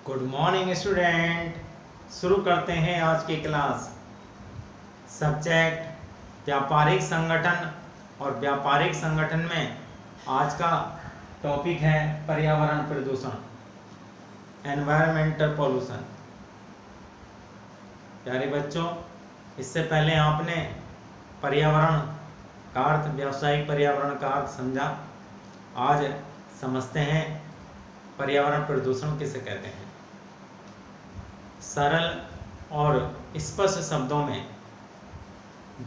Good morning student. शुरू करते हैं आज की क्लास। सब्जेक्ट व्यापारिक संगठन, और व्यापारिक संगठन में आज का टॉपिक है पर्यावरण प्रदूषण, एनवायरमेंटल पॉल्यूशन। प्यारे बच्चों, इससे पहले आपने पर्यावरण का अर्थ, व्यावसायिक पर्यावरण का अर्थ समझा। आज समझते हैं पर्यावरण प्रदूषण किसे कहते हैं। सरल और स्पष्ट शब्दों में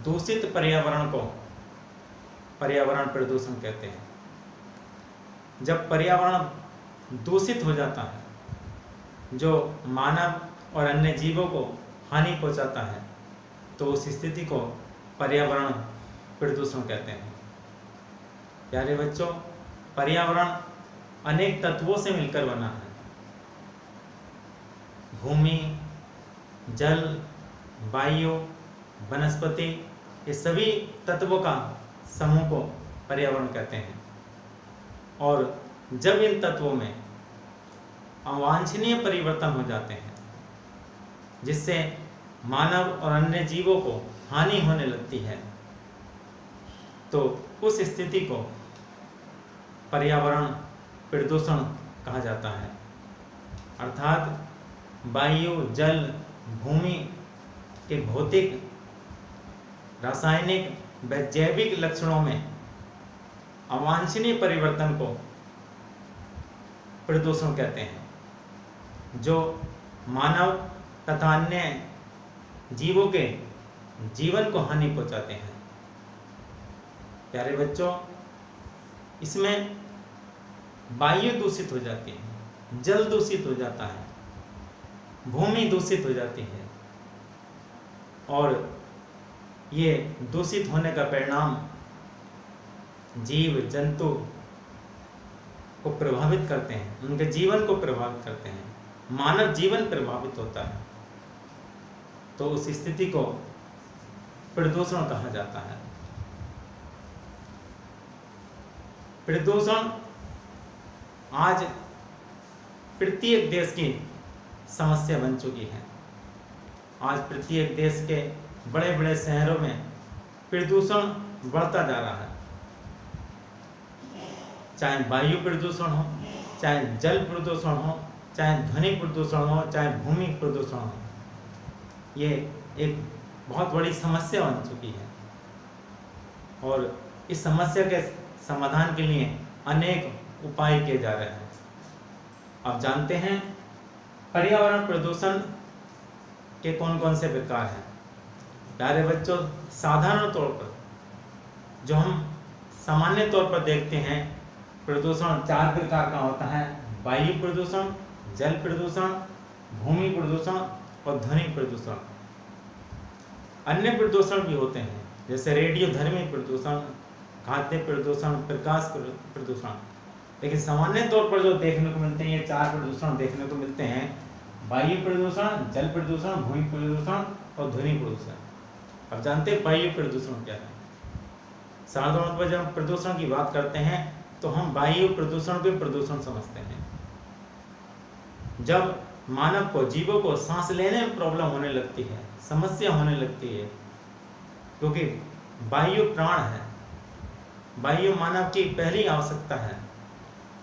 दूषित पर्यावरण को पर्यावरण प्रदूषण कहते हैं। जब पर्यावरण दूषित हो जाता है, जो मानव और अन्य जीवों को हानि पहुंचाता है, तो उस स्थिति को पर्यावरण प्रदूषण कहते हैं। प्यारे बच्चों, पर्यावरण अनेक तत्वों से मिलकर बना है। भूमि, जल, वायु, वनस्पति, ये सभी तत्वों का समूह को पर्यावरण कहते हैं। और जब इन तत्वों में अवांछनीय परिवर्तन हो जाते हैं, जिससे मानव और अन्य जीवों को हानि होने लगती है, तो उस स्थिति को पर्यावरण प्रदूषण कहा जाता है। अर्थात वायु, जल, भूमि के भौतिक, रासायनिक व जैविक लक्षणों में अवांछनीय परिवर्तन को प्रदूषण कहते हैं, जो मानव तथा अन्य जीवों के जीवन को हानि पहुंचाते हैं। प्यारे बच्चों, इसमें वायु दूषित हो जाती है, जल दूषित हो जाता है, भूमि दूषित हो जाती है, और ये दूषित होने का परिणाम जीव जंतु को प्रभावित करते हैं, उनके जीवन को प्रभावित करते हैं, मानव जीवन प्रभावित होता है। तो उस स्थिति को प्रदूषण कहा जाता है। प्रदूषण आज प्रत्येक देश की समस्या बन चुकी है। आज प्रत्येक देश के बड़े बड़े शहरों में प्रदूषण बढ़ता जा रहा है। चाहे वायु प्रदूषण हो, चाहे जल प्रदूषण हो, चाहे ध्वनि प्रदूषण हो, चाहे भूमि प्रदूषण हो, ये एक बहुत बड़ी समस्या बन चुकी है। और इस समस्या के समाधान के लिए अनेक उपाय किए जा रहे हैं। अब जानते हैं पर्यावरण प्रदूषण के कौन कौन से प्रकार हैं। प्यारे बच्चों, साधारण तौर पर जो हम सामान्य तौर पर देखते हैं, प्रदूषण 4 प्रकार का होता है: वायु प्रदूषण, जल प्रदूषण, भूमि प्रदूषण और ध्वनि प्रदूषण। अन्य प्रदूषण भी होते हैं, जैसे रेडियोधर्मी प्रदूषण, खाद्य प्रदूषण, प्रकाश प्रदूषण। लेकिन सामान्य तौर पर जो देखने को मिलते हैं, ये 4 प्रदूषण देखने को मिलते हैं: वायु प्रदूषण, जल प्रदूषण, भूमि प्रदूषण और ध्वनि प्रदूषण। अब जानते हैं वायु प्रदूषण क्या है। साधारण तौर पर जब प्रदूषण की बात करते हैं, तो हम वायु प्रदूषण को प्रदूषण समझते हैं। जब मानव को, जीवों को सांस लेने में प्रॉब्लम होने लगती है, समस्या होने लगती है, क्योंकि वायु प्राण है। वायु मानव की पहली आवश्यकता है,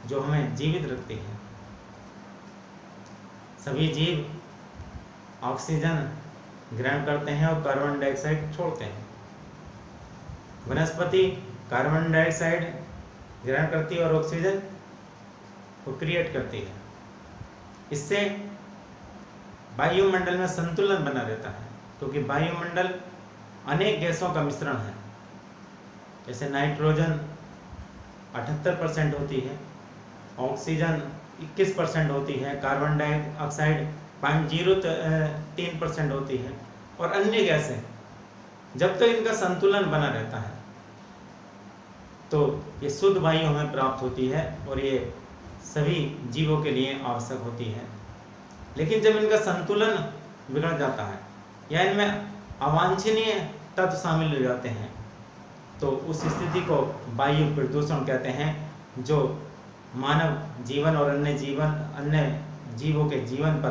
जो हमें जीवित रखती है। सभी जीव ऑक्सीजन ग्रहण करते हैं और कार्बन डाइऑक्साइड छोड़ते हैं। वनस्पति कार्बन डाइऑक्साइड ग्रहण करती है और ऑक्सीजन को क्रिएट करती है। इससे वायुमंडल में संतुलन बना रहता है, क्योंकि वायुमंडल अनेक गैसों का मिश्रण है। जैसे नाइट्रोजन 78% होती है, ऑक्सीजन 21% होती है, कार्बन डाइऑक्साइड 0.03% होती है, और अन्य गैसें। जब तक इनका संतुलन बना रहता है, तो ये शुद्ध वायु हमें प्राप्त होती है, और ये सभी जीवों के लिए आवश्यक होती है। लेकिन जब इनका संतुलन बिगड़ जाता है, या इनमें अवांछनीय तत्व शामिल हो जाते हैं, तो उस स्थिति को वायु प्रदूषण कहते हैं, जो मानव जीवन और अन्य जीवों के जीवन पर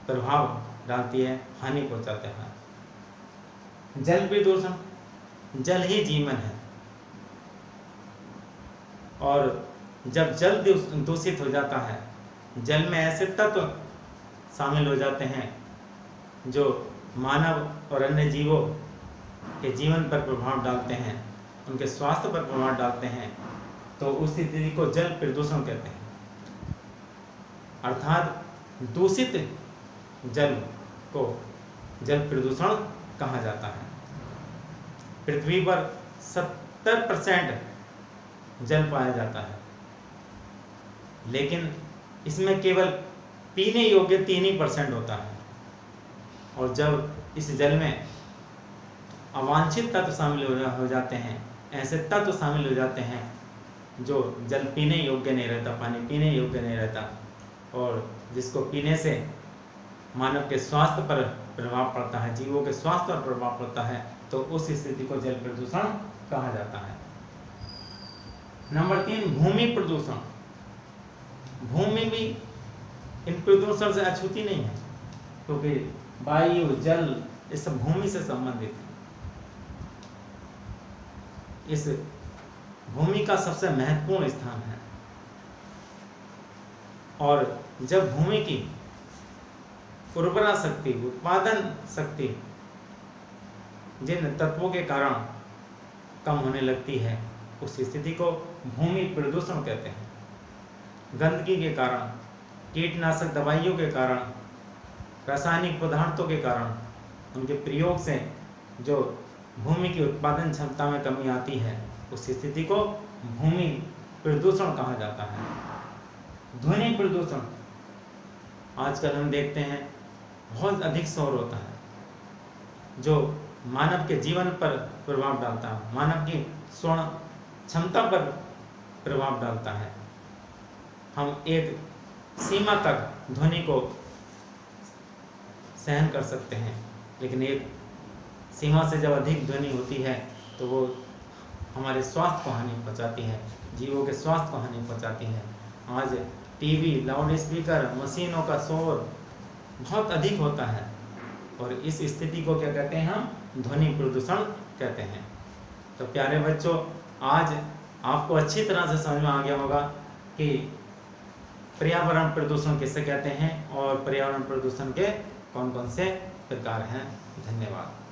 प्रभाव डालती है, हानि पहुंचाते हैं। जल प्रदूषण, जल ही जीवन है, और जब जल दूषित हो जाता है, जल में ऐसे तत्व शामिल हो जाते हैं जो मानव और अन्य जीवों के जीवन पर प्रभाव डालते हैं, उनके स्वास्थ्य पर प्रभाव डालते हैं, तो उस स्थिति को जल प्रदूषण कहते हैं। अर्थात दूषित जल को जल प्रदूषण कहा जाता है। पृथ्वी पर 70% जल पाया जाता है, लेकिन इसमें केवल पीने योग्य 3% होता है, और जब इस जल में अवांछित तत्व शामिल हो जाते हैं, ऐसे तत्व शामिल हो जाते हैं जो जल पीने योग्य नहीं रहता, पानी पीने योग्य नहीं रहता, और जिसको पीने से मानव के स्वास्थ्य पर प्रभाव पड़ता है, जीवों के स्वास्थ्य पर प्रभाव पड़ता है, तो उस स्थिति को जल प्रदूषण कहा जाता है। नंबर 3, भूमि प्रदूषण। भूमि भी इन प्रदूषण से अछूती नहीं है, क्योंकि वायु, जल, ये सब भूमि से संबंधित है। इस भूमि का सबसे महत्वपूर्ण स्थान है, और जब भूमि की उर्वरा शक्ति, उत्पादन शक्ति जिन तत्वों के कारण कम होने लगती है, उस स्थिति को भूमि प्रदूषण कहते हैं। गंदगी के कारण, कीटनाशक दवाइयों के कारण, रासायनिक पदार्थों के कारण, उनके प्रयोग से जो भूमि की उत्पादन क्षमता में कमी आती है, उस स्थिति को भूमि प्रदूषण कहा जाता है। ध्वनि प्रदूषण, आजकल हम देखते हैं बहुत अधिक शोर होता है, जो मानव के जीवन पर प्रभाव डालता है, मानव की श्रवण क्षमता पर प्रभाव डालता है। हम एक सीमा तक ध्वनि को सहन कर सकते हैं, लेकिन एक सीमा से जब अधिक ध्वनि होती है तो वो हमारे स्वास्थ्य को हानि पहुंचाती है, जीवों के स्वास्थ्य को हानि पहुंचाती है। आज टीवी, लाउड स्पीकर, मशीनों का शोर बहुत अधिक होता है, और इस स्थिति को क्या कहते हैं हम? ध्वनि प्रदूषण कहते हैं। तो प्यारे बच्चों, आज आपको अच्छी तरह से समझ में आ गया होगा कि पर्यावरण प्रदूषण किसे कहते हैं और पर्यावरण प्रदूषण के कौन कौन से प्रकार हैं। धन्यवाद।